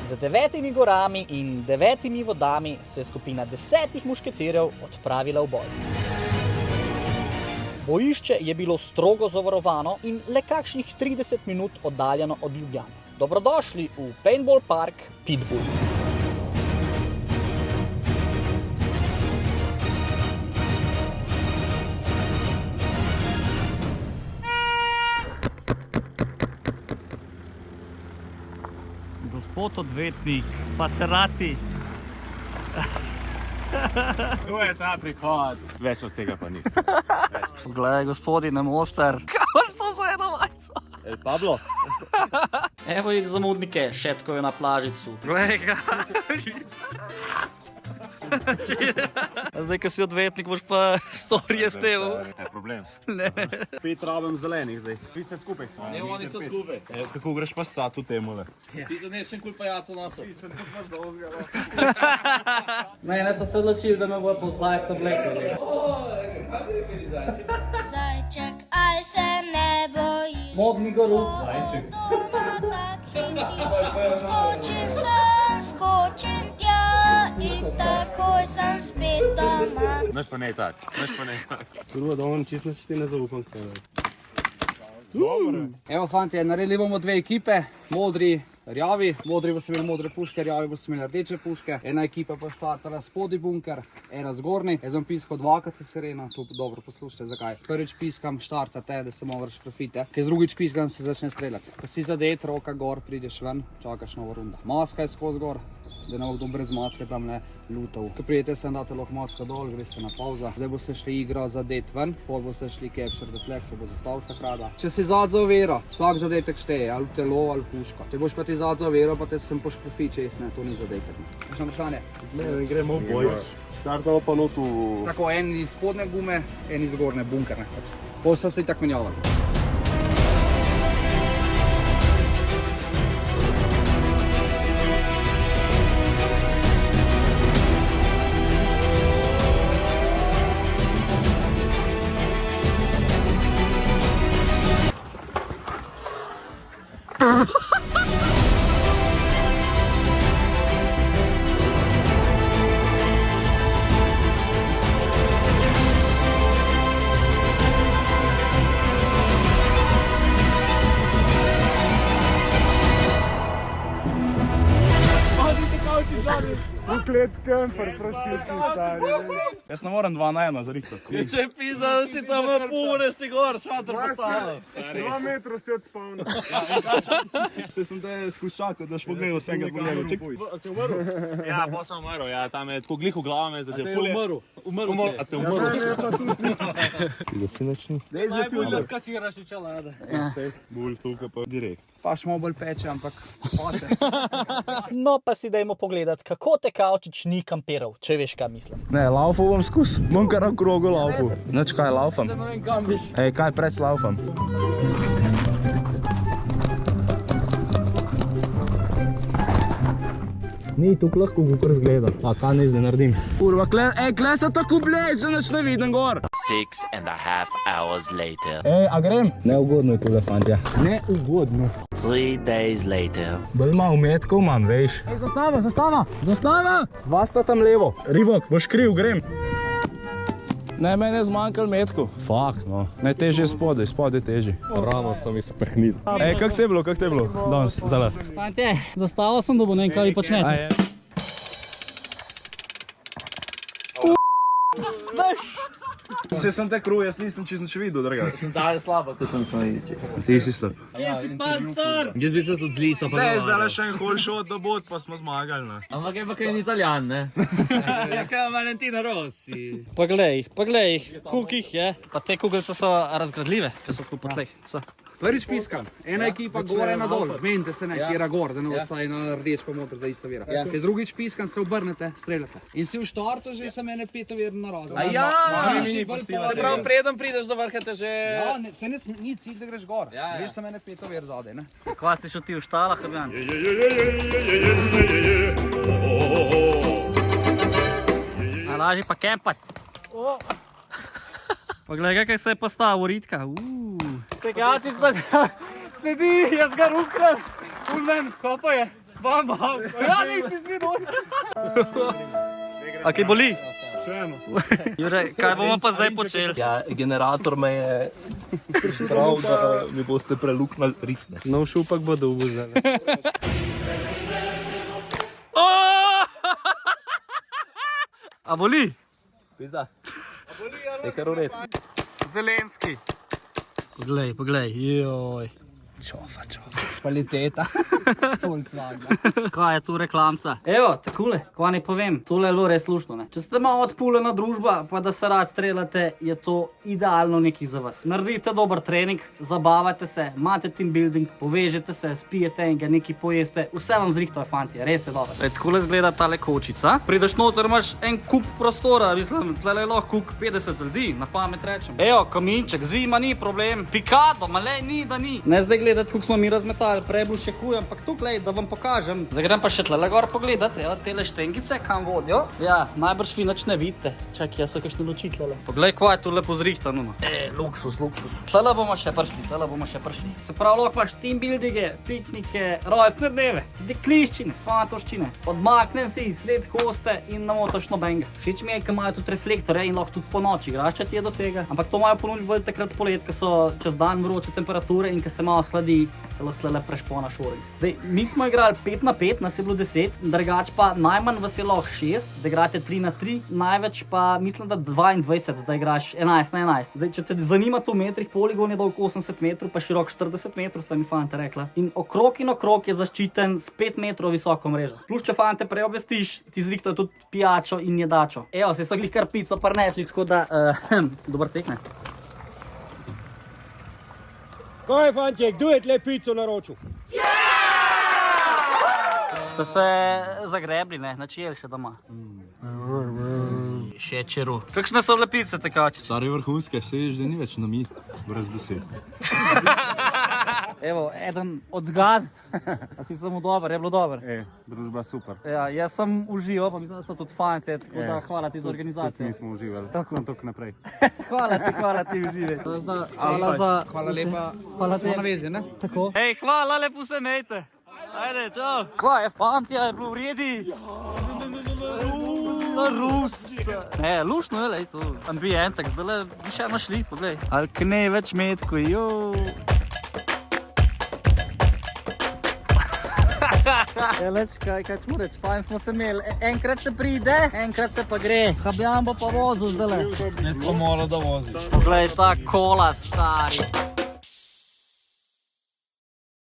Z 9 gorami in 9 vodami se je skupina 10 mušketirjev odpravila v boj. Bojišče je bilo strogo zavarovano in le kakšnih 30 minut oddaljeno od Ljubljane. Dobrodošli v Paintball Park Pitbull. Gospod odvetnik, pa se rati. To je ta prihod. Več od tega pa niste. Poglej, gospodine Mostar. Kaj imaš to za eno majico? Pablo? Evo jih zamudnike, šetkajo na plažicu. Glej ga. Zdaj, ko si odvetnik, boš pa storije s tem. Je problem. Ne. 5 rabim zelenih zdaj. Vi ste skupaj? Ne, oni so skupaj. Kako greš pa sa tu temule? Ti za nešen kul pajaco nosil. Ti sem tudi vas zaozgala. Mene so se odločili, da me bo poslali so oblekli. Zajček, ali se ne bojiš? Modni goru. Zajček. Skočim tja in takoj sem spet doma. Naš pa ne tak. Prvo, da on čisto ti ne zaupam. Evo fantje, naredili bomo dve ekipe, modri, rjavi. Modri boste imeli modre puške, rjavi boste imeli rdeče puške. Ena ekipa pa štartala spodnji bunker, ena zgornji. Jaz sem piskal dvakrat Serena, to dobro poslušajte zakaj. Prvič piskam, štartate, da se malo škrafite. Ker drugič piskam, se začne streljati. Ko si zadet, roka gor, prideš ven, čakaš novo runda. Maska je skozi gor, da ne bo kdo brez maske tam ne lutov. Ko prijete sem, date lahko masko dol, gre se na pauza. Zdaj boste šli igra zadet ven, pol boste šli capture reflex, se bo zastavca krada. Če si zad za overo, vsak zadetek šteje, ali telo ali puško. Če boš pa ti zad za overo, pa te sem poškrofi česne, to ni zadetek. Še vprašanje? Ne, gremo v boj. Štartamo pa notu. Tako, en iz spodne gume, en iz zgornje bunkerne. Pol so se tako menjavali. Uklet kemper, prošilci stari. Jaz ne moram 2 na 1 za rihto. Če pizda, da si tam pure, si gor, šater postavil. 2 metra si odspavno. Se sem te skuščakal, da špo gledal vsega pogledal. Si umrl? Ja, pa sem umrl, ja, tam je tako glih v glava me zadel. A te je umrl? Umrl. A te umrl? Ne, pa tudi ni. Da si načni. Najbolj da skasiraš v čelade. Bulj tukaj pa direkt. Paš malo bolj peče, ampak paše. No pa si dajmo pogledat, kako te Kavčič ni kampiral, če veš, kaj mislim. Ne, laufal bom skus. Bom kar na krogu laufal. Nič kaj laufam. Ne vem, kam biš. Ej, kaj pred laufam? Ni tukaj lahko gukar zgleda. A kaj ne zdaj naredim? Kurva, kle se tako bleč, da nič ne vidim gor. 6.5 hours later. Ej, a grem? Neugodno je tole, fantja. Neugodno. 3 days later. Bolj malo metkov imam, veš. Ej, zastava! Zastava! Dva sta tam levo. Ribok, boš kriv, grem. Ne, mene je zmanjkal metku. Fakt, no. Najtežje je spodaj težje. Ramo so mi se pehnili. Ej, kak te je bilo? Danes, zdaj. Fante, zastavil sem, da bo ne vem, kaj vi počnete. Se sem te kruj, jaz nisem čisto nič videl, draga. Sem tako slaba, ko sem videl čez. Ti si slab. Kje si pancar? Jaz bi se tudi zlisal, pa Ne, zdaj le še en hol šel do bod, pa smo zmagali, ne. Ampak je pa kaj Italijan, ne? Ja, kaj Valentina Rossi. Poglej, kukih je. Pa te kugelce so razgradljive, ker so tako po tleh. Prvič piskam, ena ekipa gor, ena dol, zmenite se ne, kjera gor, da ne ostaje na rdeč pa motor za isto vero. Ker drugič piskam, se obrnete, streljate. In si v štartu že sem ene 5 ovir na razred. Se pravi, preden prideš do vrha te že... Ja, se ne ni cilj, da greš gor. Veš sem ene 5 ovir zadaj, ne? Kva si šel ti v štalah, Jan? Najlažje pa kempat. Poglej, kaj se je postavil, Ritka. Te Kavčič sledi, jaz ga ruknem. Ulmen, ko pa je? Bam, bam. Ja, nisi zvidel. A kaj boli? Še eno. Jure, kaj bomo pa zdaj počeli? Ja, generator me je prav, da mi boste preluknali ritme. Nov šupak bo dolgo zdaj. A boli? Pizda. Je kar v redu. Zelenski. Poglej, poglej, joj. Čofa. Kvaliteta. Volkswagen. Kaj je tu reklamca? Evo, takole, kaj ne povem, tole je bilo res luštno, ne. Če ste malo odpuljena družba, pa da se rad strelate, je to idealno nekaj za vas. Naredite dober trening, zabavajte se, imate team building, povežete se, spijete in ga nekaj pojeste, vse vam zrihtajo, fanti, res je dobro. Takole izgleda tale kočica. Prideš noter, imaš en kup prostora, mislim, tlele je lahko kuk 50 ljudi, na pamet rečem. Evo, kaminček, zima ni problem, pikado, male ni, da ni. Ne zdaj gledati, kako smo mi razmetali, prej je bil še huj, ampak tukaj, da vam pokažem. Zdaj grem pa še tlele gor pogledati, evo, tele štengice, kam vodijo. Ja, najbrž vi nič ne vidite. Čakaj, jaz so kakšne luči tlele. Poglej, kva je tu lepo zrihtano. Luksus. Tlele bomo še prišli. Se pravi, lahko paš team buildinge, piknike, rojstne dneve, dekliščine, fantoščine. Odmaknem si, sled hoste in namotaš nobenga. Všeč mi je, ker imajo tudi reflektore in lahko tudi po noči igraš, če ti je do tega. Ampak to imajo ponuditi bolj takrat polet, ko so čez dan vroče temperature in ko se malo sladi, se lahko tlele prešpona šoring. Zdaj, mi smo igrali 5 na 5, nas je bilo 10, drugač pa najmanj vas je lahko 6, da igrate 3 na 3, največ pa mislim, da 22, da igraš 11 na 11. Zdaj, če te zanima to v metrih, poligon je dolg 80 metrov, pa širok 40 metrov, sta mi fanta rekla. In okrog je zaščiten s 5 metrov visoko mrežo. Plus, če fante prej obvestiš, ti zrihtajo tudi pijačo in jedačo. Evo, se so glih kar pico prinesli, tako da, dober tek, ne? Kaj, fanček, kdo je tle pico naročil? Ste se zagrebli, ne? Načijeli še doma. Šečeru. Kakšne so lepice tekači? Stari vrhunske, sediš, da ni več na misli. Brez besed. Evo, eden od gazd. A si samo dober, je bilo dober? Družba super. Ja, jaz sem užival, pa mislim, da so tudi fajn, tako da hvala ti za organizacijo. Mi smo uživali. Sem tok naprej. Hvala ti uživaj. Hvala lepa. Hvala Smo na vezi, ne? Tako. Hej, hvala, lepo se imejte. Ajde, čau. Kva je, fantja, je bilo v redi? Rus. Ne, lušno je, lej, to ambientek, zdaj bi še našli, poglej. Ali kne več metko, jo. Ja, leč, kaj ću reći, fajn smo se imeli. Enkrat se pride, enkrat se pa gre. Habjan bo pa vozil zdaj. Netko mora da vozi. Poglej ta kola, stari.